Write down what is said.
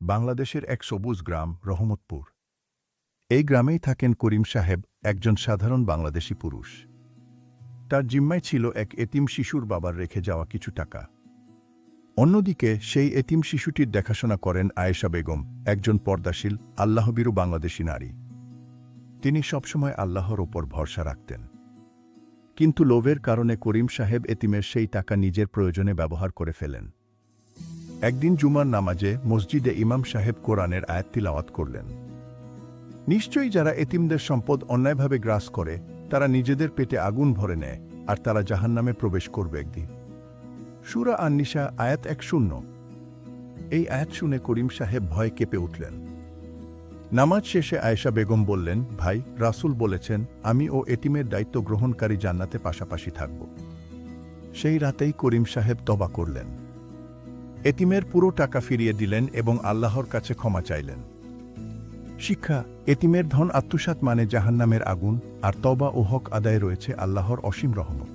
বাংলাদেশের এক সবুজ গ্রাম রহমতপুর। এই গ্রামেই থাকেন করিম সাহেব, একজন সাধারণ বাংলাদেশি পুরুষ। তার জিম্মায় ছিল এক এতিম শিশুর বাবার রেখে যাওয়া কিছু টাকা। অন্যদিকে সেই এতিম শিশুটির দেখাশোনা করেন আয়েশা বেগম, একজন পর্দাশীল আল্লাহভীরু বাংলাদেশি নারী। তিনি সবসময় আল্লাহর ওপর ভরসা রাখতেন। কিন্তু লোভের কারণে করিম সাহেব এতিমের সেই টাকা নিজের প্রয়োজনে ব্যবহার করে ফেলেন। একদিন জুমার নামাজে মসজিদে ইমাম সাহেব কোরআনের আয়াত তিলাওয়াত করলেন। নিশ্চয়ই যারা এতিমদের সম্পদ অন্যায়ভাবে গ্রাস করে তারা নিজেদের পেটে আগুন ভরে নেয়, আর তারা জাহান্নামে প্রবেশ করবে একদিন। সূরা আন-নিসা আয়াত ১০। এই আয়াত শুনে করিম সাহেব ভয়ে কেঁপে উঠলেন। নামাজ শেষে আয়েশা বেগম বললেন, ভাই, রাসূল বলেছেন আমি ও এতিমের দায়িত্ব গ্রহণকারী জান্নাতে পাশাপাশি থাকব। সেই রাতেই করিম সাহেব তওবা করলেন। এতিমের পুরো টাকা ফিরিয়ে দিলেন এবং আল্লাহর কাছে ক্ষমা চাইলেন। শিক্ষা: এতিমের ধন আত্মসাৎ মানে জাহান্নামের আগুন, আর তওবা ও হক আদায়ে রয়েছে আল্লাহর অসীম রহমত।